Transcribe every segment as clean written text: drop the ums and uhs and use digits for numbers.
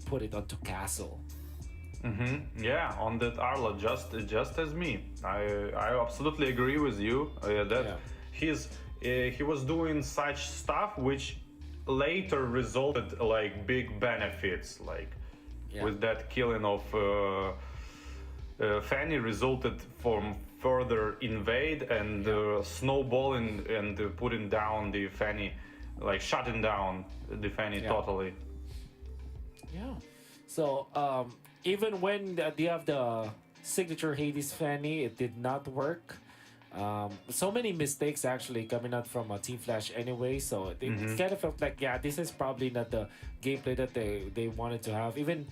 put it onto Castle. Yeah, on that Arla, just as me. I absolutely agree with you that he was doing such stuff which later resulted like big benefits, like with that killing of Fanny resulted from further invade and snowballing and putting down the Fanny, like shutting down the Fanny totally. Yeah. So even when you have the signature Hades Fanny, it did not work. So many mistakes actually coming out from Team Flash anyway. So it kind of felt like, this is probably not the gameplay that they wanted to have. Even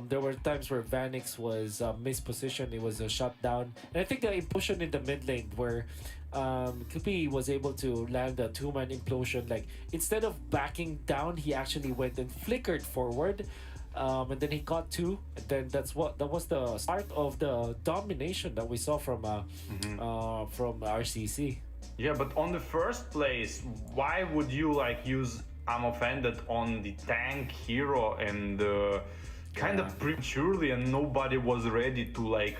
there were times where Vanix was mispositioned. It was a shutdown. And I think the implosion in the mid lane where Kupi was able to land a two-man implosion. Like, instead of backing down, he actually went and flickered forward. And then he caught two. And then that was the start of the domination that we saw from RCC. Yeah, but on the first place, why would you like use Amofended on the tank hero and kind of prematurely, and nobody was ready to like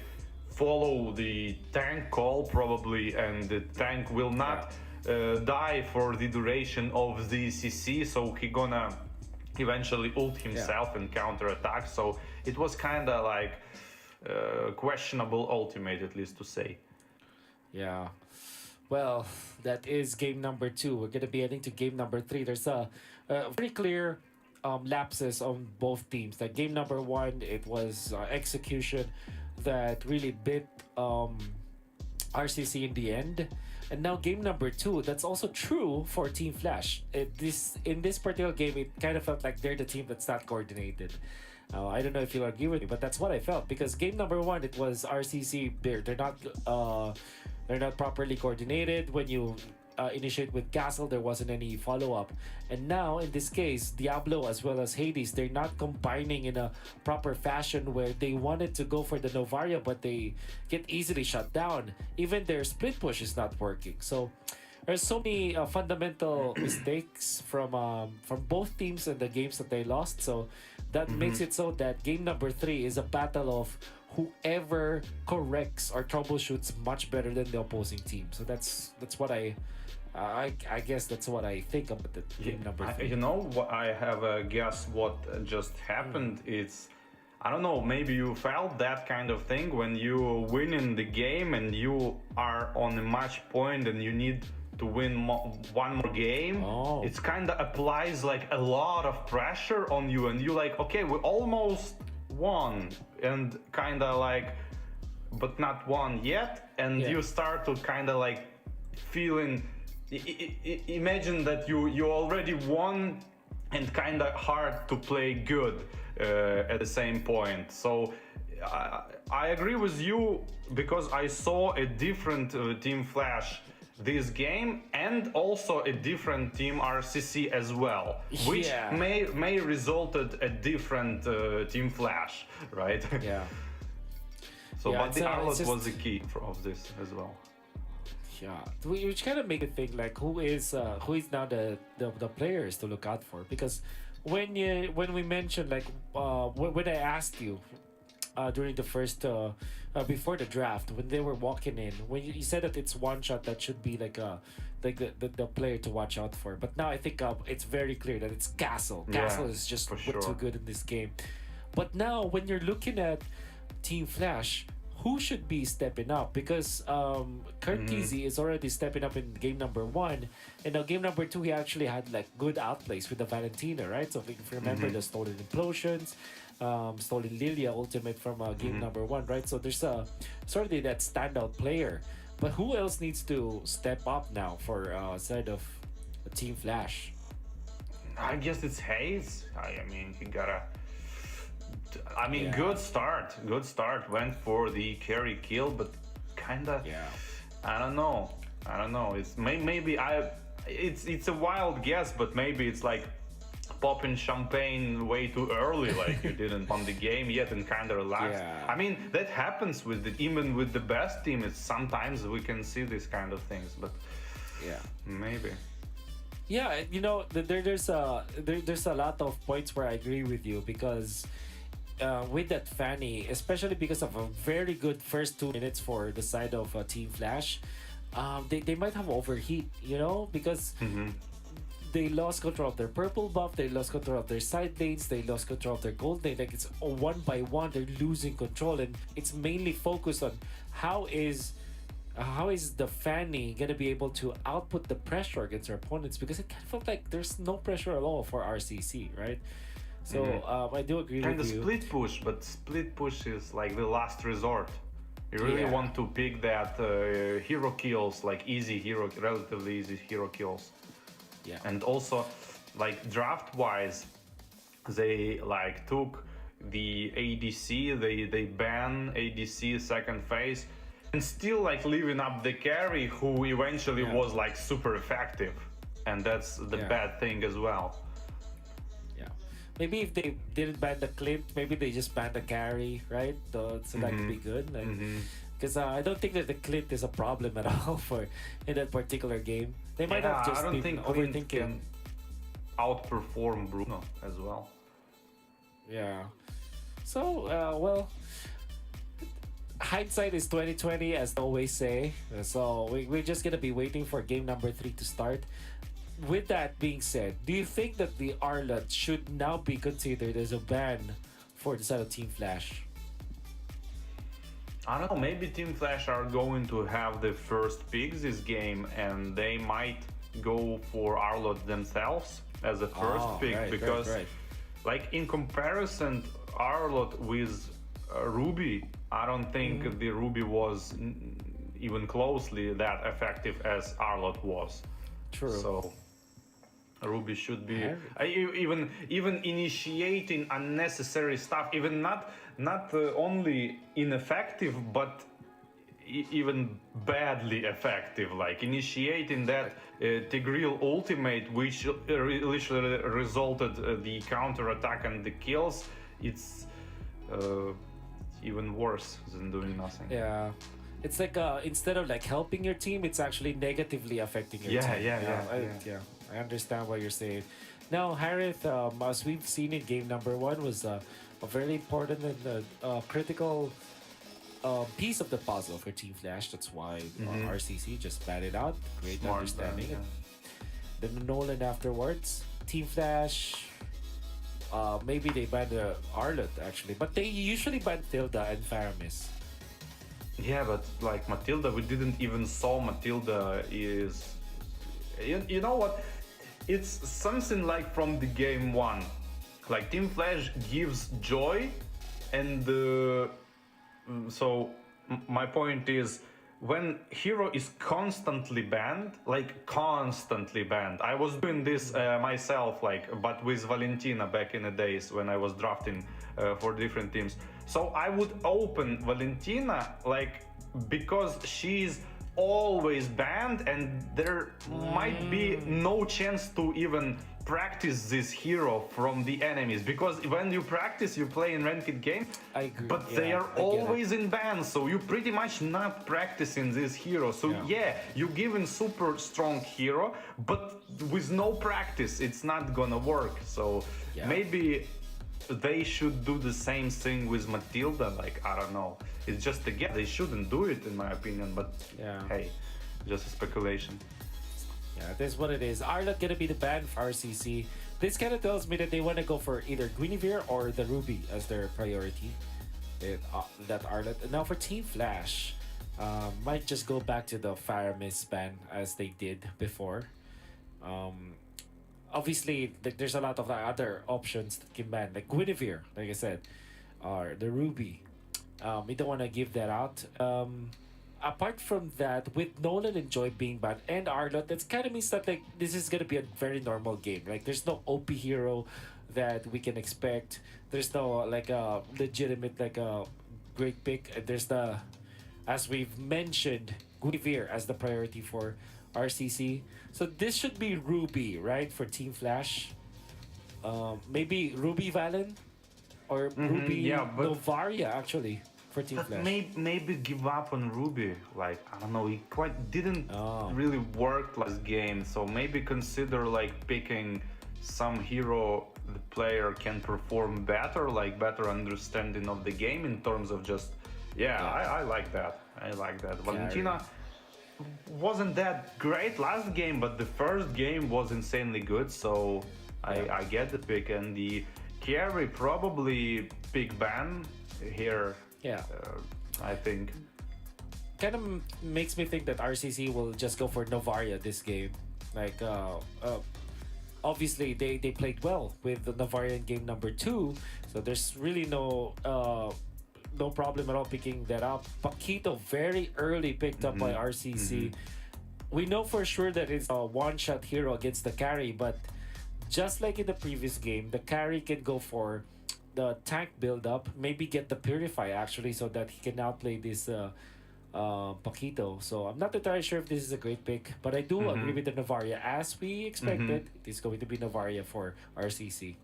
follow the tank call probably, and the tank will not die for the duration of the CC, so he gonna eventually ult himself and counter attack. So it was kind of like questionable ultimate, at least to say. Yeah. Well, that is game number 2. We're going to be heading to game number 3. There's a very clear lapses on both teams. Like game number 1, it was execution that really bit RCC in the end. And now game number 2, that's also true for Team Flash. In this particular game, it kind of felt like they're the team that's not coordinated. I don't know if you'll agree with me, but that's what I felt. Because game number 1, it was RCC. They're not properly coordinated. When you initiate with Castle, there wasn't any follow-up. And now, in this case, Diablo as well as Hades, they're not combining in a proper fashion where they wanted to go for the Novaria, but they get easily shut down. Even their split push is not working. So there's so many fundamental mistakes from both teams in the games that they lost. So that makes it so that game number 3 is a battle of whoever corrects or troubleshoots much better than the opposing team. So that's what I guess that's what I think about the game number 3. You know, I have a guess what just happened. It's, I don't know, maybe you felt that kind of thing when you win in the game and you are on a match point and you need to win one more game. It's kind of applies like a lot of pressure on you, and you like, okay, we almost won, and kind of like, but not won yet, and you start to kind of like feeling, imagine that you already won and kind of hard to play good at the same point. So I agree with you, because I saw a different Team Flash this game, and also a different Team RCC as well, which may resulted a different Team Flash, right? Yeah. So, but the Arlot was the key of this as well. Yeah, which kind of make it think like who is now the players to look out for, because when we mentioned like when I asked you during the first before the draft, when they were walking in, when you said that it's one shot that should be like the player to watch out for, but now I think it's very clear that it's Castle. Castle is just too good in this game. But now when you're looking at Team Flash, who should be stepping up? Because Curtizy is already stepping up in game number 1, and now game number 2 he actually had like good outplays with the Valentina, right? So if you remember the stolen implosions, stolen Lilia ultimate from game number 1, right? So there's certainly that standout player. But who else needs to step up now for side of Team Flash? I guess it's Hayes. I mean, he gotta. I mean, good start. Went for the carry kill, but kinda. I don't know. It's maybe it's a wild guess, but maybe it's like popping champagne way too early, like you didn't won the game yet and kind of relax. I mean, that happens even with the best team. It's sometimes we can see these kind of things, but maybe. Yeah, there's a lot of points where I agree with you because with that Fanny, especially because of a very good first 2 minutes for the side of Team Flash, they might have overheat, because they lost control of their purple buff, they lost control of their side lanes, they lost control of their gold lane. Like it's one by one, they're losing control, and it's mainly focused on how is the Fanny gonna be able to output the pressure against their opponents, because it kind of felt like there's no pressure at all for RCC, right? So I do agree Kind with of you. split push, but split push is like the last resort. You really Yeah. want to pick that hero kills, like relatively easy hero kills. Yeah. And also, like draft wise, they like took the ADC, they ban ADC second phase, and still like leaving up the carry who eventually Yeah. was like super effective, and that's the Yeah. bad thing as well. Yeah. Maybe if they didn't ban the clip, maybe they just banned the carry, right? So that could be good. Because I don't think that the clip is a problem at all for in that particular game. They might have just I don't been think Clint overthinking. can outperform Bruno as well. Yeah. So well, hindsight is 2020, as they always say. So we're just gonna be waiting for game number 3 to start. With that being said, do you think that the Arlet should now be considered as a ban for the side of Team Flash? I don't know, maybe Team Flash are going to have the first picks this game, and they might go for Arlot themselves as a first pick, because like in comparison Arlot with Ruby, I don't think the Ruby was even closely that effective as Arlot was. True. So Ruby should be even initiating unnecessary stuff, even not only ineffective, but even badly effective, like initiating that Tigreal ultimate, which literally resulted the counter attack and the kills. It's even worse than doing nothing. Yeah. It's like instead of like helping your team, it's actually negatively affecting your team. Yeah. I understand what you're saying. Now, Harith, as we've seen in game number 1, was a very important and critical piece of the puzzle for Team Flash. That's why RCC just batted out. Great Smart understanding. man, Then Nolan afterwards. Team Flash, maybe they banned Arlet actually, but they usually ban Tilda and Faramis. Yeah, but like Matilda, we didn't even saw Matilda is... You know what? It's something like from the game 1. Like Team Flash gives joy, and so my point is, when hero is constantly banned, I was doing this myself, but with Valentina back in the days when I was drafting for different teams. So I would open Valentina because she's always banned, and there might be no chance to even practice this hero from the enemies, because when you practice, you play in ranked game. I agree. But they are always in bans, so you pretty much not practicing this hero. So you given super strong hero, but with no practice, it's not gonna work. So maybe they should do the same thing with Matilda. I don't know. It's just a guess. They shouldn't do it, in my opinion. But hey, just a speculation. Yeah, that's what it is. Arlet gonna be the ban for RCC. This kind of tells me that they want to go for either Guinevere or the Ruby as their priority. That Arlet. And now for Team Flash, might just go back to the Faramis ban as they did before. Obviously, there's a lot of other options that can ban, like Guinevere, like I said, or the Ruby. We don't want to give that out. Apart from that, with Nolan and Joy being banned and Arlot, that kind of means that this is gonna be a very normal game. Like there's no OP hero that we can expect. There's no a legitimate a great pick. There's as we've mentioned, Guinevere as the priority for RCC. So this should be Ruby, right, for Team Flash. Maybe Ruby Valen or Ruby Novaria actually. for Team But Flash. maybe give up on Ruby. Like, I don't know, he quite didn't really work last game. So maybe consider like picking some hero the player can perform better, like better understanding of the game in terms of just I like that. I like that. Valentina wasn't that great last game, but the first game was insanely good, so I get the pick. And the carry probably big ban here. Yeah. I think. Kind of makes me think that RCC will just go for Novaria this game. Like, obviously they played well with the Novaria in game number 2, so there's really no problem at all picking that up. Paquito very early picked up by RCC. We know for sure that it's a one-shot hero against the carry, but just like in the previous game, the carry can go for the tank build-up, maybe get the Purify actually, so that he can outplay this Paquito. So I'm not entirely sure if this is a great pick, but I do agree with the Novaria. As we expected, it is going to be Novaria for RCC.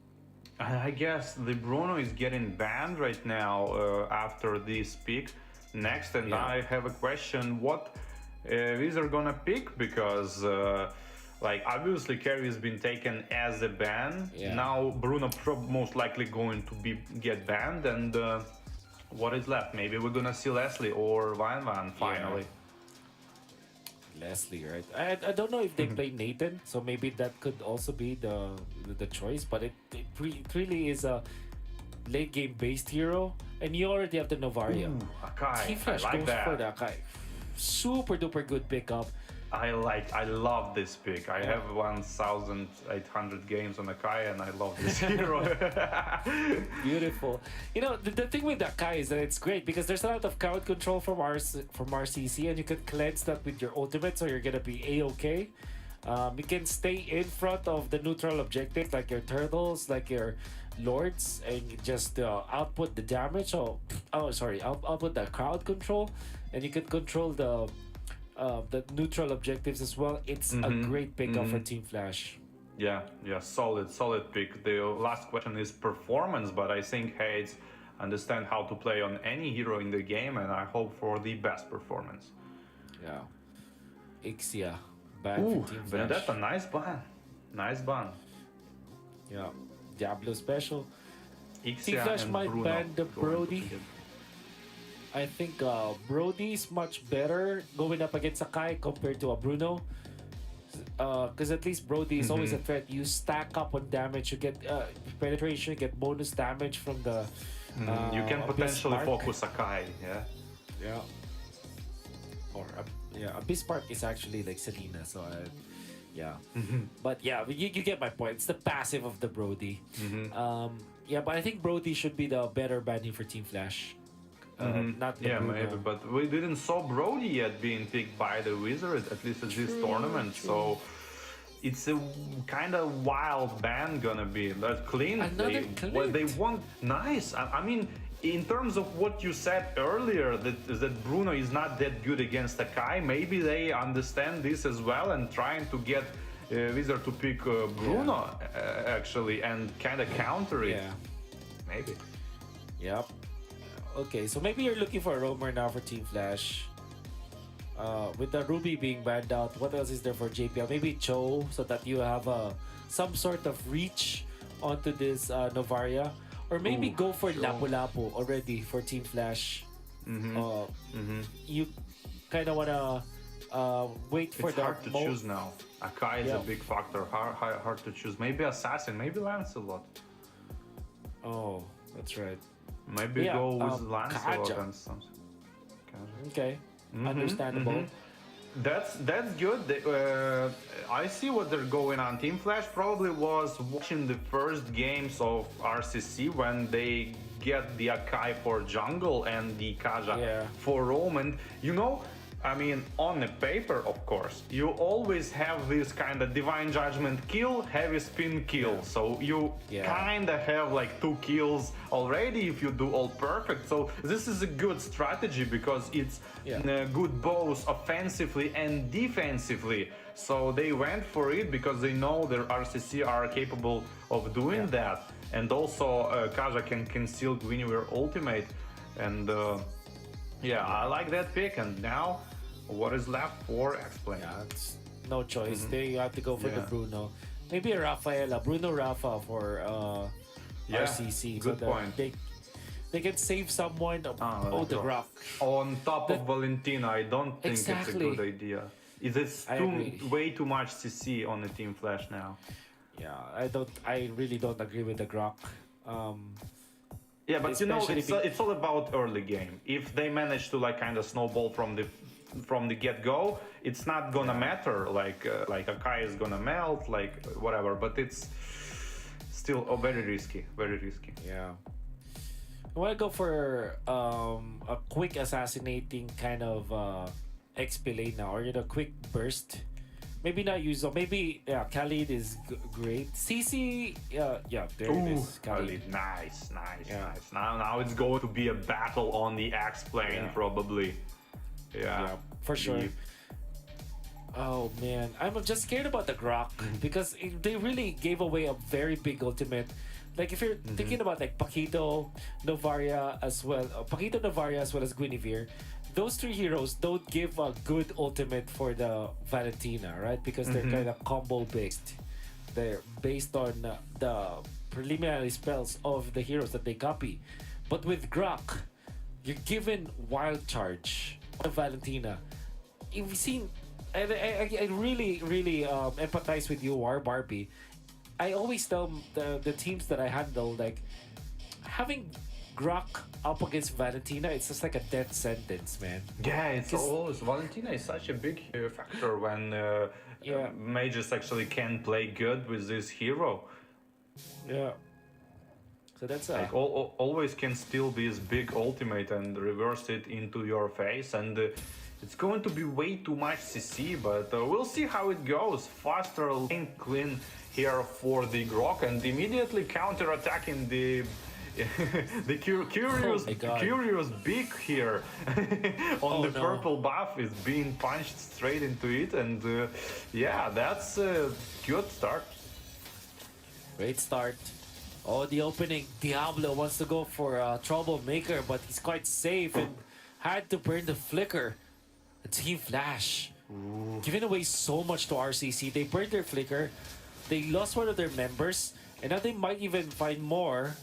I guess the Bruno is getting banned right now after this pick. Next, and I have a question: what Wizard gonna pick? Because like obviously carry has been taken as a ban. Now Bruno most likely going to get banned, and what is left? Maybe we're gonna see Leslie or Van finally. Leslie, right? I don't know if they play Nathan, so maybe that could also be the choice. But it really is a late game based hero, and you already have the Novaria. Akai, Team Flash I like goes that. for the Akai. Super duper good pickup. I love this pick. I have 1,800 games on Akai, and I love this hero. Beautiful. You know, the thing with Akai is that it's great because there's a lot of crowd control from RCC, and you can cleanse that with your ultimate, so you're gonna be A-okay. You can stay in front of the neutral objectives like your turtles, like your lords, and just output the damage. Output the crowd control, and you can control the neutral objectives as well. It's a great pickup for Team Flash. Yeah, solid pick. The last question is performance, but I think Hades understand how to play on any hero in the game, and I hope for the best performance. Yeah. Ixia, ban for Team Flash. That's a nice ban. Yeah. Diablo special. Ixia Team Flash and might Bruno ban the going Brody. together. I think Brody's much better going up against Sakai compared to a Bruno. Because at least Brody is always a threat. You stack up on damage, you get penetration, you get bonus damage from the. You can potentially Abyss Mark. focus Akai, Yeah. Or Abyss Spark is actually like Selena, so but yeah, you get my point. It's the passive of the Brody. But I think Brody should be the better banding for Team Flash. Not the Bruno. maybe, but we didn't saw Brody yet being picked by the Wizard, at least at this tournament. So it's a kind of wild ban gonna be. But clean. They want nice. I mean, in terms of what you said earlier, that Bruno is not that good against Akai, maybe they understand this as well and trying to get Wizard to pick Bruno actually and kind of counter it. Yeah. Maybe. Yep. Okay, so maybe you're looking for a roamer now for Team Flash. With the Ruby being banned out, what else is there for JPL? Maybe Cho, so that you have some sort of reach onto this Novaria. Or maybe go for Lapu-Lapu already for Team Flash. You kind of want to wait for It's hard to choose now. Akai is a big factor. Hard to choose. Maybe Assassin, maybe Lancelot. Oh, that's right. Maybe go with Lancelot Kaja. and something. Okay, understandable. That's good. I see what they're going on. Team Flash probably was watching the first games of RCC when they get the Akai for jungle and the Kaja for roam. And you know, I mean, on the paper, of course, you always have this kind of divine judgment kill, heavy spin kill. So you kind of have like 2 kills already if you do all perfect. So this is a good strategy because it's good both offensively and defensively. So they went for it because they know their RCC are capable of doing that. And also Kaja can conceal Guinevere ultimate. And Yeah, I like that pick. And now, what is left for X-Plane? Yeah, it's no choice. They have to go for the Yeah. Bruno. Maybe a Rafaela, Bruno Rafa for Yeah, RCC. good so that point. they can save someone. Oh, the Grok. On top of Valentina, I don't think it's a Exactly. good idea. It is I agree. way too much CC on the Team Flash now. Yeah, I really don't agree with the Grok. Yeah, but you know, Especially it's all about early game. If they manage to like kind of snowball from the get go, it's not gonna matter. Like Akai is gonna melt, like whatever. But it's still very risky, very risky. Yeah. I want to go for a quick assassinating kind of XP lane now, or quick burst. Maybe not use. Maybe Khalid is great. CC, yeah, there it is. Khalid, nice. Yeah. Now it's going to be a battle on the X-Plane Yeah. probably. Yeah, for sure. The- Oh man, I'm just scared about the Grok because they really gave away a very big ultimate. Like if you're thinking about like Paquito, Novaria as well, Paquito, Novaria as well as Guinevere, those three heroes don't give a good ultimate for the Valentina, right? Because they're kind of combo based. They're based on the preliminary spells of the heroes that they copy. But with Grok, you're given wild charge on Valentina. You've seen, I really empathize with you, War Barbie. I always tell the teams that I handle, like, having Grok up against Valentina, it's just like a death sentence, man. Yeah, it's always Valentina is such a big factor when Yeah. mages actually can play good with this hero. Yeah. So that's Like always can still be this big ultimate and reverse it into your face, and it's going to be way too much CC, but we'll see how it goes. Faster lane clean here for the Grok, and immediately counter attacking the the curious Oh my God. curious beak here on the no. purple buff is being punched straight into it, and yeah, that's a good start. Great start. Oh, the opening. Diablo wants to go for a troublemaker, but he's quite safe and had to burn the flicker. The Team Flash. Giving away so much to RCC. They burned their flicker. They lost one of their members. And now they might even find more.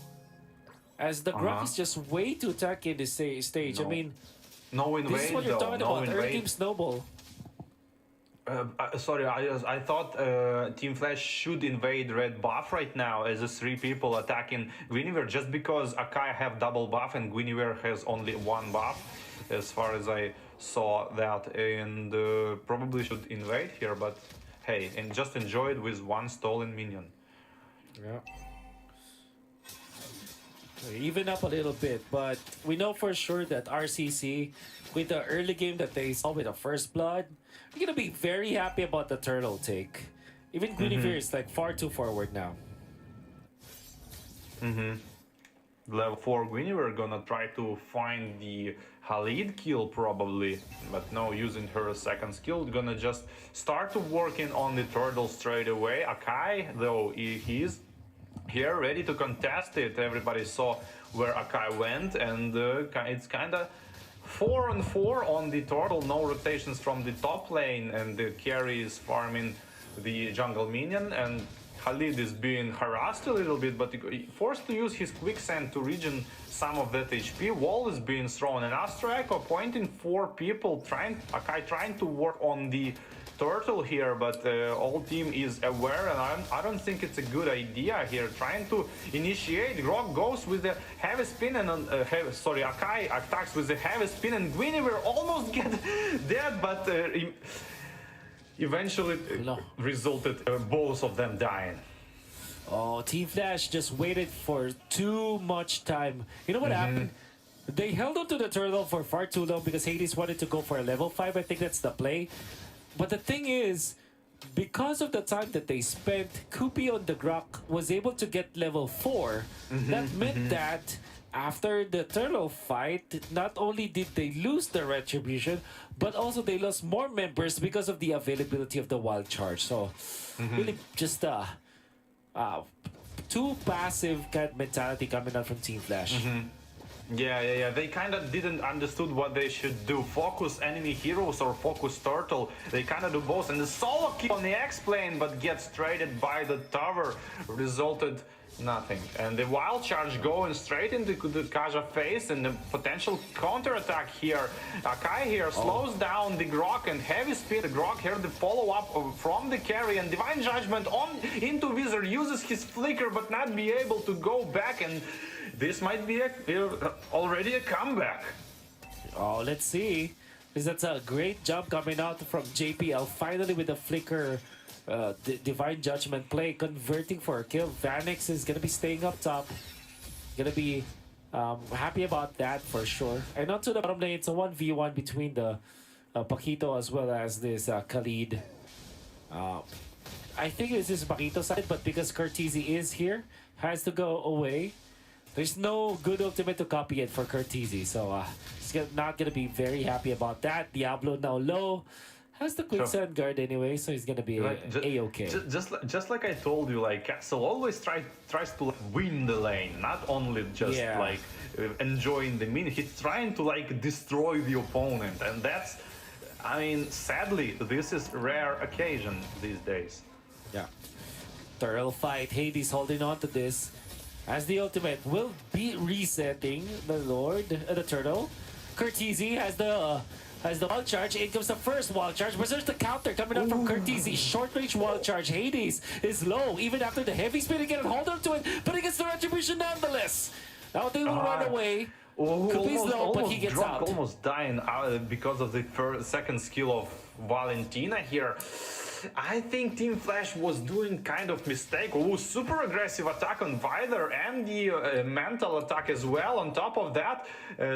As the Grok is just way too attacky in this stage. I No. mean, No invade this is what you're though. talking No about. Early invade. game snowball. Sorry, I thought Team Flash should invade red buff right now as the three people attacking Guinevere, just because Akai have double buff and Guinevere has only one buff, as far as I saw that, and probably should invade here, but hey, and just enjoy it with one stolen minion. Yeah. Even up a little bit, but we know for sure that RCC, with the early game that they saw with the first blood, we're gonna be very happy about the turtle take. Even Guinevere is like far too forward now. Level 4 Guinevere gonna try to find the Khalid kill probably, but no, using her second skill, gonna just start to working on the turtle straight away. Akai, though, he's here ready to contest it. Everybody saw where Akai went, and it's kinda 4-on-4 on the turtle, no rotations from the top lane, and the carry is farming the jungle minion, and Khalid is being harassed a little bit, but forced to use his quicksand to regen some of that HP. Wall is being thrown, and Astro Echo pointing 4 people, Akai trying to work on the turtle here, but all team is aware, and I don't think it's a good idea here. Trying to initiate, Grok goes with the heavy spin, and Akai attacks with the heavy spin, and Guinevere almost get dead, but eventually No. resulted both of them dying. Oh, Team Flash just waited for too much time. You know what happened? They held on to the turtle for far too long because Hades wanted to go for a level 5. I think that's the play. But the thing is, because of the time that they spent, Kupi on the Grok was able to get level 4. That meant that after the turtle fight, not only did they lose the retribution, but also they lost more members because of the availability of the wild charge. So really just too passive kind of mentality coming out from Team Flash. Yeah. They kind of didn't understood what they should do. Focus enemy heroes or focus turtle. They kind of do both. And the solo kill on the X-plane, but gets traded by the tower, resulted nothing. And the wild charge going straight into the Kaja face, and the potential counter-attack here. Akai here slows down the Grok and heavy speed. The Grok here, the follow-up from the carry, and Divine Judgment on into Wizard, uses his flicker but not be able to go back, and this might be already a comeback. Oh, let's see. Because that's a great jump coming out from JPL, finally with the flicker. Divine Judgment play, converting for a kill. Vanix is gonna be staying up top. Gonna be happy about that for sure. And on to the bottom lane, it's a 1v1 between the Paquito as well as this Khalid. I think this is Paquito's side, but because Cortese is here, has to go away. There's no good ultimate to copy it for Cortese, so he's not gonna be very happy about that. Diablo now low. Has the quicksand guard anyway, so he's gonna be a-okay. Just like I told you, like Castle always tries to like, win the lane, not only just like enjoying the minute. He's trying to like destroy the opponent, and that's, I mean, sadly, this is rare occasion these days. Yeah. Thorough fight. Hades holding on to this, as the ultimate will be resetting the Lord, the Turtle. Cortese has the wall charge. In comes the first wall charge, but there's the counter coming up from Cortese. Short range wall charge. Hades is low, even after the heavy spin to get a hold on to it, but he gets the retribution nonetheless. Now they will run away. Kupi's low, but he gets out. Almost dying because of the second skill of Valentina here. I think Team Flash was doing kind of mistake. Super aggressive attack on Vider and the mental attack as well. On top of that,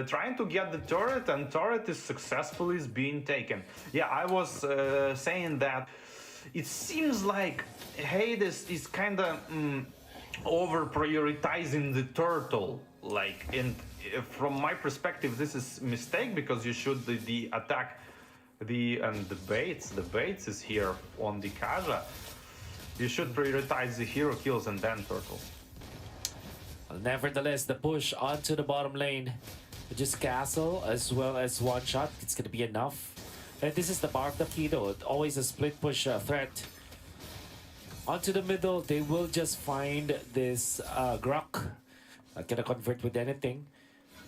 trying to get the turret, and turret is successfully being taken. Yeah, I was saying that it seems like Hades is kind of over prioritizing the turtle. Like, and from my perspective, this is mistake, because you should the attack. The Bates is here on the Kaja. You should prioritize the hero kills and then turtle. Nevertheless, the push onto the bottom lane, just castle as well as one shot, it's gonna be enough. And this is the bar of the Kido, always a split push threat. Onto the middle, they will just find this Grok. Not gonna convert with anything.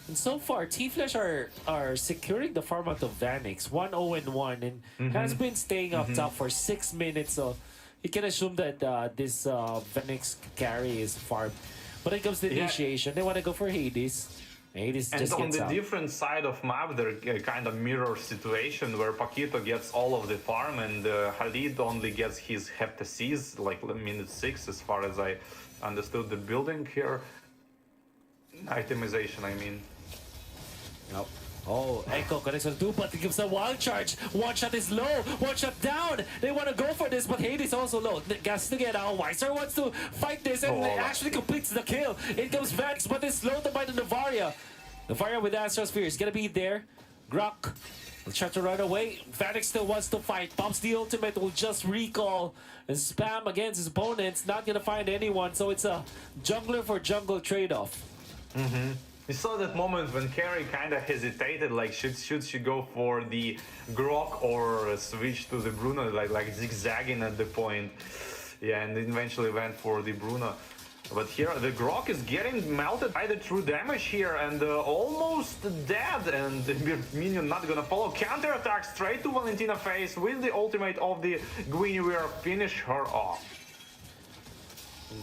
And so far, T-Flash are securing the farm out of Vanix, 1-0-1, and has been staying up top for 6 minutes, so you can assume that this Vanix carry is farmed. But it comes to the initiation, they want to go for Hades. Hades just gets out. And on the different side of map, there kind of mirror situation where Paquito gets all of the farm, and Khalid only gets his heptacies, like minute 6, as far as I understood the building here. Itemization, I mean. Yep. Oh, Echo connects with 2, but he gives a wild charge. One shot is low, one shot down. They want to go for this, but Hades also low. Gas to get out. Weiser wants to fight this and actually completes the kill. In comes Vax, but it's slowed by the Navaria. Navaria with Astral Sphere is gonna be there. Grok will try to run away. Vax still wants to fight. Pops the ultimate, will just recall and spam against his opponents. Not gonna find anyone, so it's a jungler for jungle trade-off. You saw that moment when Carrie kind of hesitated, like should she go for the Grok or switch to the Bruno, like zigzagging at the point. Yeah, and eventually went for the Bruno. But here the Grok is getting melted by the true damage here, and almost dead, and the minion not gonna follow. Counter attack straight to Valentina face with the ultimate of the Guinevere, finish her off.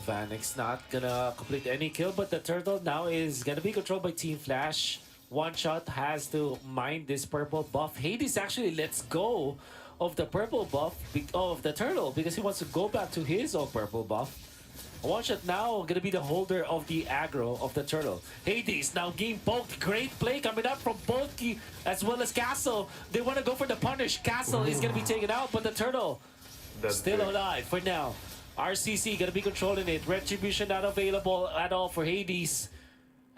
Vanix not gonna complete any kill, but the turtle now is gonna be controlled by Team Flash. One shot has to mine this purple buff. Hades actually lets go of the purple buff of the turtle because he wants to go back to his own purple buff. One shot now gonna be the holder of the aggro of the turtle. Hades now game poked. Great play coming up from both Key as well as Castle. They want to go for the punish. Castle is gonna be taken out, but the turtle still alive for now. RCC gonna be controlling it. Retribution not available at all for Hades.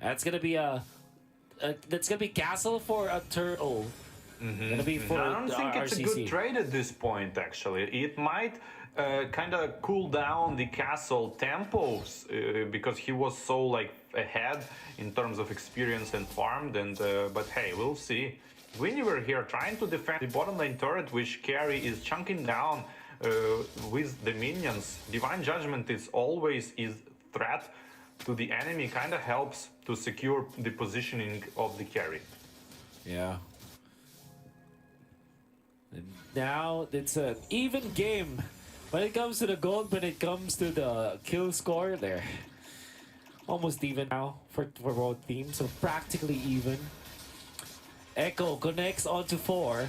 That's gonna be that's gonna be Castle for a turtle. Gonna be for I don't think it's RCC. a good trade at this point. Actually, it might kind of cool down the Castle tempos because he was so like ahead in terms of experience and farmed. And but hey, we'll see. Winiver here trying to defend the bottom lane turret, which carry is chunking down with the minions. Divine Judgment is always is threat to the enemy, kind of helps to secure the positioning of the carry. Yeah. And now it's an even game when it comes to the gold, when it comes to the kill score. They're almost even now for both teams, so practically even. Echo connects onto 4.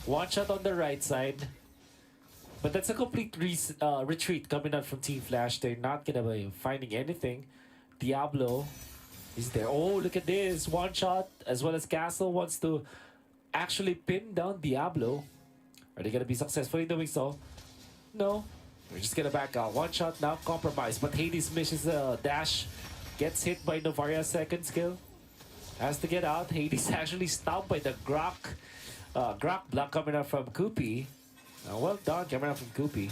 One shot on the right side. But that's a complete retreat coming out from Team Flash. They're not gonna be finding anything. Diablo is there. Oh, look at this. One shot, as well as Castle wants to actually pin down Diablo. Are they gonna be successful in doing so? No. We're just gonna back out. One shot now compromised. But Hades misses a dash. Gets hit by Novaria's second skill. Has to get out. Hades actually stopped by the Grok block coming out from Koopy. Well done, coming out from Koopy.